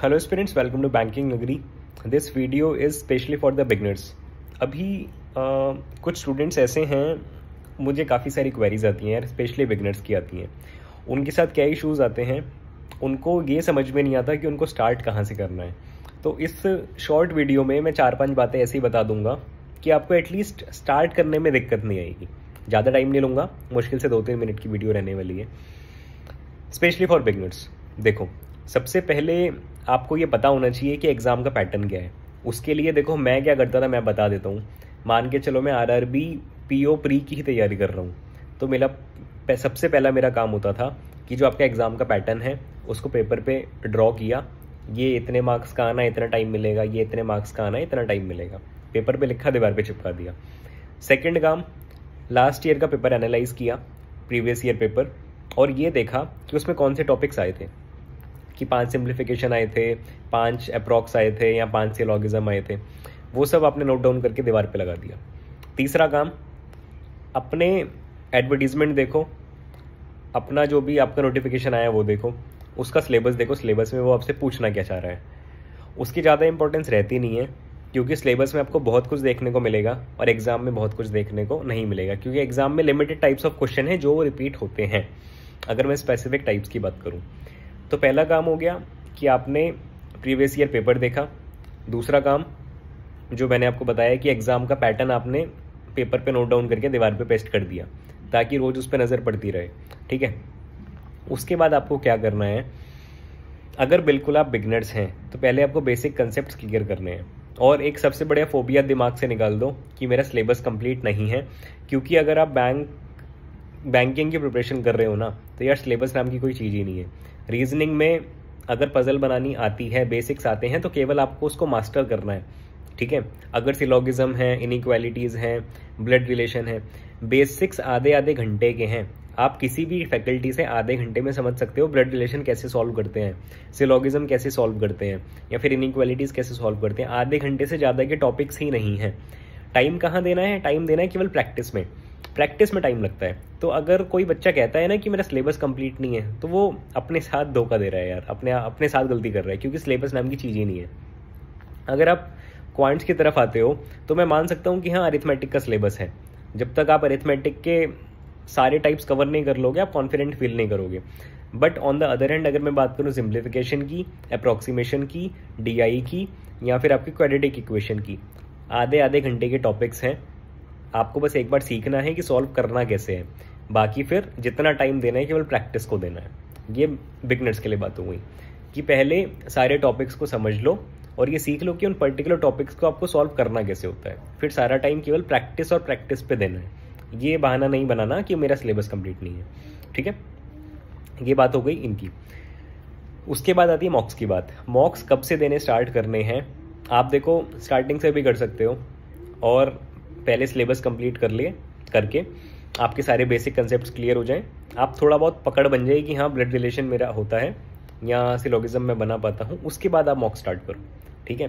Hello students, welcome to banking नगरी। This video is specially for the beginners. अभी कुछ students ऐसे हैं, मुझे काफ़ी सारी क्वेरीज आती हैं यार, स्पेशली बिगनर्स की आती हैं। उनके साथ क्या इश्यूज़ आते हैं, उनको ये समझ में नहीं आता कि उनको स्टार्ट कहाँ से करना है। तो इस शॉर्ट वीडियो में मैं 4-5 बातें ऐसी बता दूंगा कि आपको एटलीस्ट स्टार्ट करने में दिक्कत नहीं आएगी। ज़्यादा टाइम नहीं लूँगा, मुश्किल से 2-3 मिनट की वीडियो रहने वाली है, स्पेशली फॉर बिगनर्स। देखो, सबसे पहले आपको ये पता होना चाहिए कि एग्ज़ाम का पैटर्न क्या है। उसके लिए देखो, मैं क्या करता था मैं बता देता हूँ। मान के चलो मैं आरआरबी पीओ प्री की ही तैयारी कर रहा हूँ, तो मेरा सबसे पहला मेरा काम होता था कि जो आपका एग्ज़ाम का पैटर्न है उसको पेपर पे ड्रॉ किया। ये इतने मार्क्स का आना इतना टाइम मिलेगा, ये इतने मार्क्स का आना इतना टाइम मिलेगा, पेपर पे लिखा, दीवार पे चिपका दिया। सेकेंड काम, लास्ट ईयर का पेपर एनालाइज किया, प्रीवियस ईयर पेपर, और ये देखा कि उसमें कौन से टॉपिक्स आए थे, कि 5 सिंप्लीफिकेशन आए थे, 5 अप्रॉक्स आए थे या 5 सिलॉगिज्म आए थे। वो सब आपने नोट डाउन करके दीवार पे लगा दिया। तीसरा काम, अपने एडवर्टीजमेंट देखो, अपना जो भी आपका नोटिफिकेशन आया वो देखो, उसका सिलेबस देखो, सिलेबस में वो आपसे पूछना क्या चाह रहा है। उसकी ज़्यादा इंपॉर्टेंस रहती नहीं है, क्योंकि सिलेबस में आपको बहुत कुछ देखने को मिलेगा और एग्जाम में बहुत कुछ देखने को नहीं मिलेगा, क्योंकि एग्जाम में लिमिटेड टाइप्स ऑफ क्वेश्चन है जो रिपीट होते हैं। अगर मैं स्पेसिफिक टाइप्स की बात करूं, तो पहला काम हो गया कि आपने प्रीवियस ईयर पेपर देखा। दूसरा काम जो मैंने आपको बताया कि एग्जाम का पैटर्न आपने पेपर पे नोट डाउन करके दीवार पे पेस्ट कर दिया, ताकि रोज उस पर नज़र पड़ती रहे। ठीक है, उसके बाद आपको क्या करना है, अगर बिल्कुल आप बिगनर्स हैं तो पहले आपको बेसिक कंसेप्ट क्लियर करने हैं। और एक सबसे बड़ा फोबिया दिमाग से निकाल दो कि मेरा सिलेबस कंप्लीट नहीं है, क्योंकि अगर आप बैंकिंग की प्रिपरेशन कर रहे हो ना, तो यार सिलेबस नाम की कोई चीज़ ही नहीं है। रीजनिंग में अगर पजल बनानी आती है, बेसिक्स आते हैं, तो केवल आपको उसको मास्टर करना है। ठीक है, अगर सिलोगिज्म है, इनइक्वालिटीज़ हैं, ब्लड रिलेशन है, बेसिक्स आधे आधे घंटे के हैं। आप किसी भी फैकल्टी से आधे घंटे में समझ सकते हो ब्लड रिलेशन कैसे सॉल्व करते हैं, सिलोगिज्म कैसे सॉल्व करते हैं, या फिर इनइक्वालिटीज़ कैसे सॉल्व करते हैं। आधे घंटे से ज़्यादा के टॉपिक्स ही नहीं हैं। टाइम कहाँ देना है, टाइम देना है केवल प्रैक्टिस में। प्रैक्टिस में टाइम लगता है। तो अगर कोई बच्चा कहता है ना कि मेरा सिलेबस कंप्लीट नहीं है, तो वो अपने साथ धोखा दे रहा है यार, अपने साथ गलती कर रहा है, क्योंकि सिलेबस नाम की चीज़ ही नहीं है। अगर आप क्वांट्स की तरफ आते हो तो मैं मान सकता हूँ कि हाँ, अरिथमेटिक का सिलेबस है। जब तक आप अरिथमेटिक के सारे टाइप्स कवर नहीं कर लोगे, आप कॉन्फिडेंट फील नहीं करोगे। But on the other hand, अगर मैं बात करूँ सिंप्लीफिकेशन की, अप्रॉक्सीमेशन की, डीआई की, या फिर आपकी क्वाड्रेटिक इक्वेशन की, आधे आधे घंटे के टॉपिक्स हैं। आपको बस एक बार सीखना है कि सॉल्व करना कैसे है। बाकी फिर जितना टाइम देना है केवल प्रैक्टिस को देना है। ये बिगनर्स के लिए बात हो गई कि पहले सारे टॉपिक्स को समझ लो और ये सीख लो कि उन पर्टिकुलर टॉपिक्स को आपको सॉल्व करना कैसे होता है। फिर सारा टाइम केवल प्रैक्टिस और प्रैक्टिस पे देना है। ये बहाना नहीं बनाना कि मेरा सिलेबस कंप्लीट नहीं है। ठीक है, ये बात हो गई इनकी। उसके बाद आती है मॉक्स की बात। मॉक्स कब से देने स्टार्ट करने हैं, आप देखो स्टार्टिंग से भी कर सकते हो, और पहले सिलेबस कंप्लीट करके आपके सारे बेसिक कंसेप्ट्स क्लियर हो जाएं, आप थोड़ा बहुत पकड़ बन जाए कि हाँ, ब्लड रिलेशन मेरा होता है या सिलोगिज्म में बना पाता हूँ। उसके बाद आप मॉक्स स्टार्ट करो। ठीक है,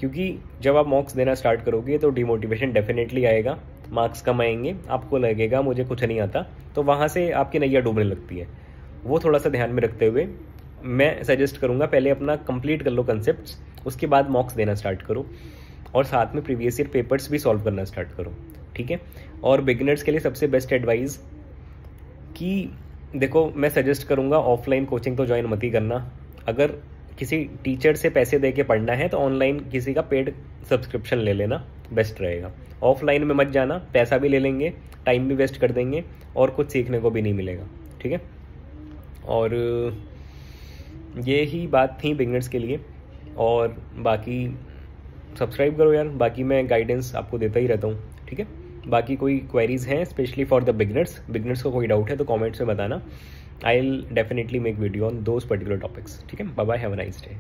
क्योंकि जब आप मॉक्स देना स्टार्ट करोगे तो डिमोटिवेशन डेफिनेटली आएगा, मार्क्स कम आएंगे, आपको लगेगा मुझे कुछ नहीं आता, तो वहाँ से आपकी नैया डूबने लगती है। वो थोड़ा सा ध्यान में रखते हुए मैं सजेस्ट करूँगा पहले अपना कंप्लीट कर लो कंसेप्ट्स, उसके बाद मॉक्स देना स्टार्ट करो, और साथ में प्रीवियस ईयर पेपर्स भी सॉल्व करना स्टार्ट करो। ठीक है, और बिगिनर्स के लिए सबसे बेस्ट एडवाइस कि देखो, मैं सजेस्ट करूँगा ऑफलाइन कोचिंग तो ज्वाइन मत ही करना। अगर किसी टीचर से पैसे दे के पढ़ना है तो ऑनलाइन किसी का पेड सब्सक्रिप्शन ले लेना, बेस्ट रहेगा। ऑफलाइन में मत जाना, पैसा भी ले लेंगे, टाइम भी वेस्ट कर देंगे, और कुछ सीखने को भी नहीं मिलेगा। ठीक है, और ये ही बात थी बिगिनर्स के लिए। और बाकी सब्सक्राइब करो यार, बाकी मैं गाइडेंस आपको देता ही रहता हूँ। ठीक है, बाकी कोई क्वेरीज हैं स्पेशली फॉर द बिगिनर्स को कोई डाउट है तो कमेंट्स में बताना। I will definitely make video on those particular topics. ठीक है, bye bye, have a nice day.